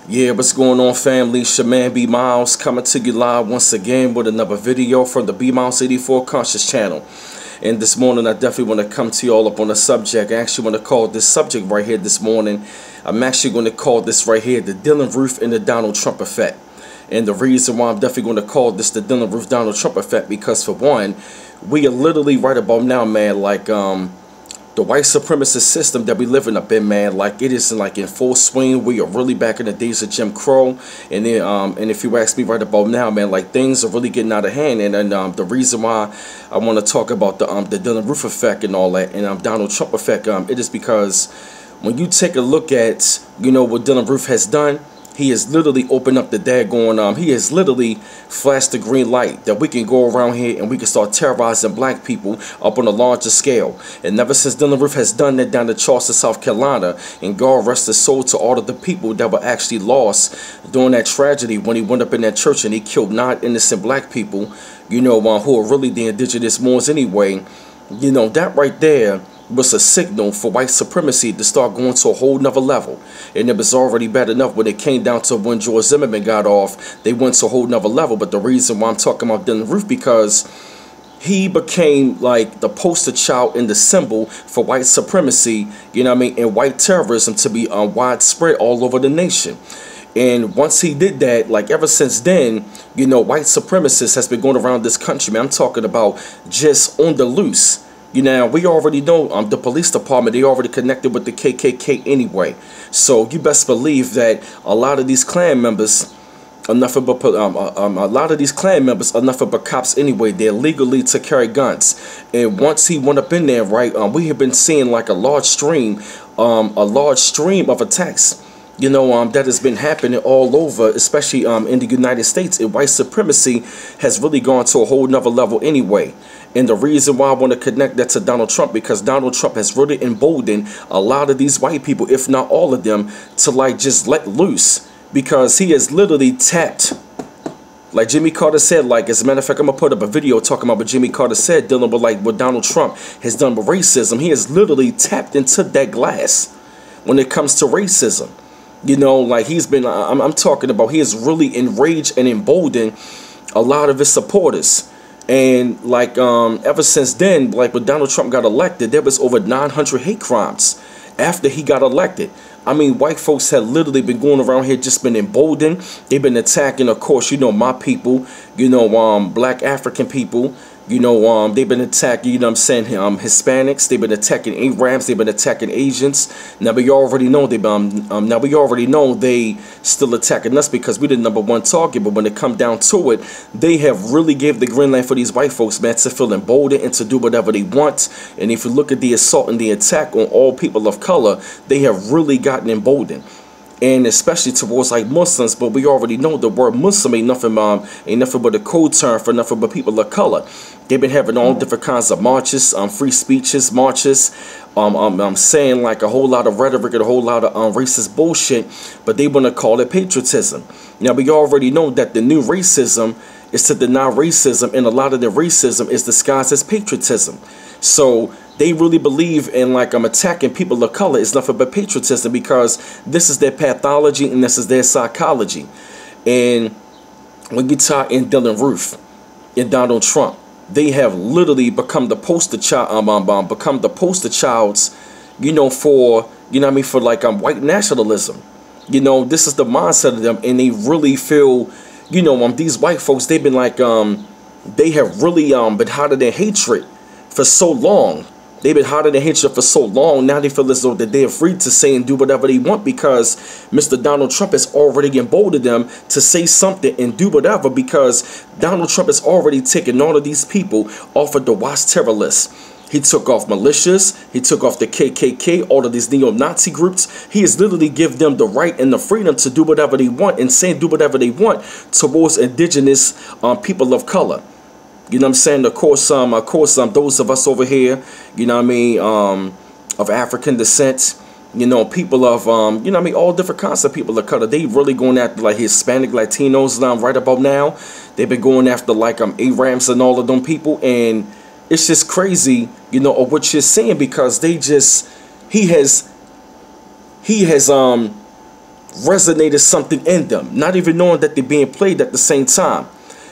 Yeah, what's going on, family? It's your man B Miles coming to you live once again with another video from the B Miles 84 Conscious channel. And this morning, I definitely want to come to you all up on a subject. I actually want to call this subject right here this morning. I'm actually going to call this right here the Dylann Roof and the Donald Trump effect. And the reason why I'm definitely going to call this the Dylann Roof Donald Trump effect, because for one, we are literally right about now, man, like the white supremacist system that we living up in, man, like it is like in full swing. We are really back in the days of Jim Crow, and then and if you ask me right about now, man, like things are really getting out of hand. And the reason why I want to talk about the Dylann Roof effect and all that, and Donald Trump effect, it is because when you take a look at what Dylann Roof has done, he has literally opened up the daggone, he has literally flashed the green light that we can go around here and we can start terrorizing black people up on a larger scale. And ever since Dylann Roof has done that down to Charleston, South Carolina, and God rest his soul to all of the people that were actually lost during that tragedy when he went up in that church and he killed 9 innocent black people, who are really the indigenous Moors anyway, that right there was a signal for white supremacy to start going to a whole nother level. And it was already bad enough when it came down to when George Zimmerman got off. They went to a whole nother level. But the reason why I'm talking about Dylann Roof, because he became like the poster child and the symbol for white supremacy, and white terrorism to be widespread all over the nation. And once he did that, like ever since then, white supremacists has been going around this country, man. I'm talking about just on the loose. We already know the police department, they already connected with the KKK anyway. So you best believe that a lot of these Klan members are nothing but cops anyway. They're legally to carry guns. And once he went up in there, right, we have been seeing like a large stream of attacks. That has been happening all over, especially in the United States. And white supremacy has really gone to a whole nother level anyway. And the reason why I want to connect that to Donald Trump, because Donald Trump has really emboldened a lot of these white people, if not all of them, to like just let loose. Because he has literally tapped, like Jimmy Carter said, like, as a matter of fact, I'm going to put up a video talking about what Jimmy Carter said, dealing with like what Donald Trump has done with racism. He has literally tapped into that glass when it comes to racism. Like he's been, I'm talking about, he has really enraged and emboldened a lot of his supporters. And like ever since then, like when Donald Trump got elected, there was over 900 hate crimes after he got elected. I mean, white folks had literally been going around here, just been emboldened. They've been attacking, of course, my people, black African people. They've been attacking, Hispanics. They've been attacking Arabs. They've been attacking Asians. Now we already know they still attacking us because we the #1 target. But when it come down to it, they have really gave the green light for these white folks, man, to feel emboldened and to do whatever they want. And if you look at the assault and the attack on all people of color, they have really gotten emboldened. And especially towards like Muslims, but we already know the word Muslim ain't nothing but a code term for nothing but people of color. They've been having all different kinds of marches, free speeches, marches, saying like a whole lot of rhetoric and a whole lot of racist bullshit, but they want to call it patriotism. Now we already know that the new racism is to deny racism, and a lot of the racism is disguised as patriotism. So they really believe in like attacking people of color is nothing but patriotism, because this is their pathology and this is their psychology. And when you tie in Dylann Roof and Donald Trump, they have literally become the poster child, for for like white nationalism. This is the mindset of them, and they really feel, these white folks, they've been like they have really been hiding their hatred for so long. They've been hiding their hatred for so long. Now they feel as though that they are free to say and do whatever they want, because Mr. Donald Trump has already emboldened them to say something and do whatever, because Donald Trump has already taken all of these people off of the watch terror list. He took off militias. He took off the KKK, all of these neo-Nazi groups. He has literally given them the right and the freedom to do whatever they want and say and do whatever they want towards indigenous people of color. Of course, those of us over here, of African descent, people of, all different kinds of people of color. They really going after like Hispanic, Latinos right about now. They've been going after like Arabs and all of them people, and it's just crazy, of what you're saying, because he has resonated something in them, not even knowing that they're being played at the same time.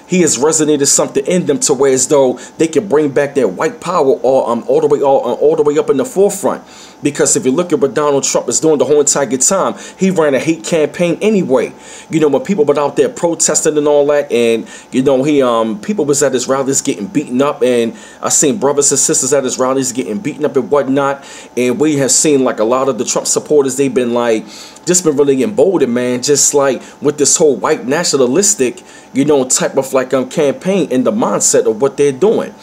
He has resonated something in them to where as though they can bring back their white power all the way up in the forefront. Because if you look at what Donald Trump is doing the whole entire time, he ran a hate campaign anyway. You know, when people were out there protesting and all that, and you know, people was at his rallies getting beaten up, and I seen brothers and sisters at his rallies getting beaten up and whatnot. And we have seen like a lot of the Trump supporters, they've been like just been really emboldened, man, just like with this whole white nationalistic, you know, type of like campaign and the mindset of what they're doing.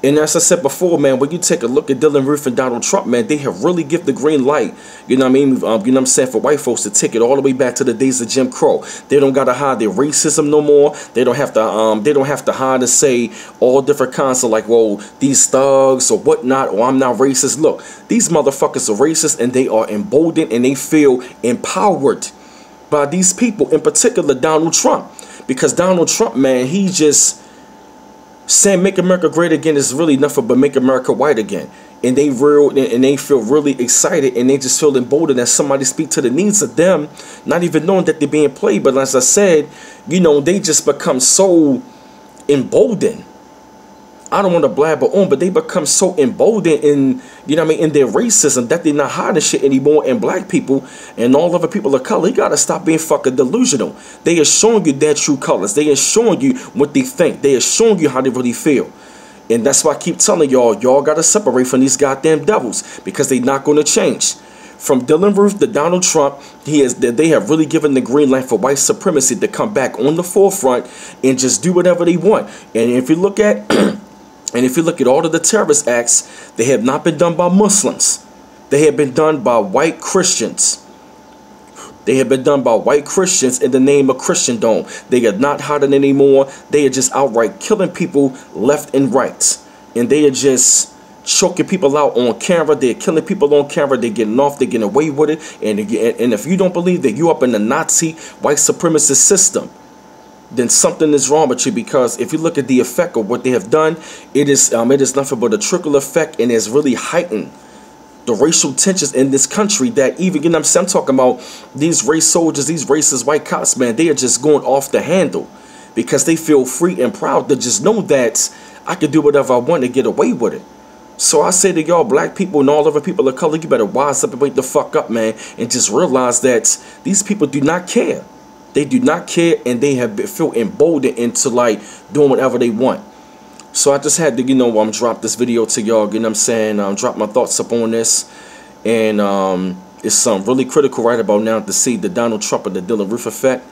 And as I said before, man, when you take a look at Dylann Roof and Donald Trump, man, they have really given the green light, you know what I mean, you know what I'm saying, for white folks to take it all the way back to the days of Jim Crow. They don't gotta hide their racism no more. They don't have to hide and say all different kinds of like, well, these thugs or whatnot, or I'm not racist. Look, these motherfuckers are racist, and they are emboldened, and they feel empowered by these people, in particular Donald Trump. Because Donald Trump, man, he just saying make America great again is really nothing but make America white again. And they feel really excited, and they just feel emboldened that somebody speak to the needs of them, not even knowing that they're being played. But as I said, you know, they just become so emboldened. I don't want to blabber on, but they become so emboldened in, you know what I mean, in their racism that they're not hiding shit anymore. And black people and all other people of color, you got to stop being fucking delusional. They are showing you their true colors. They are showing you what they think. They are showing you how they really feel. And that's why I keep telling y'all got to separate from these goddamn devils, because they're not going to change. From Dylann Roof to Donald Trump, they have really given the green light for white supremacy to come back on the forefront and just do whatever they want. And if you look at and if you look at all of the terrorist acts, they have not been done by Muslims. They have been done by white Christians. They have been done by white Christians in the name of Christendom. They are not hiding anymore. They are just outright killing people left and right. And they are just choking people out on camera. They're killing people on camera. They're getting off. They're getting away with it. And if you don't believe that you're up in the Nazi white supremacist system, then something is wrong with you. Because if you look at the effect of what they have done, it is nothing but a trickle effect, and it's really heightened the racial tensions in this country. That even, you know what I'm saying, I'm talking about these race soldiers, these racist white cops, man, they are just going off the handle because they feel free and proud to just know that I can do whatever I want to get away with it. So I say to y'all, black people and all other people of color, you better wise up and wake the fuck up, man, and just realize that these people do not care. They do not care, and they have feel emboldened into like doing whatever they want. So I just had to, you know, drop this video to y'all, you know what I'm saying, drop my thoughts up on this. And it's really critical right about now to see the Donald Trump and the Dylann Roof effect.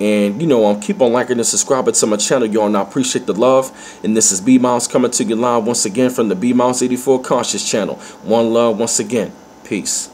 And, you know, keep on liking and subscribing to my channel, y'all, and I appreciate the love. And this is B Miles coming to you live once again from the B Miles 84 Conscious channel. One love once again. Peace.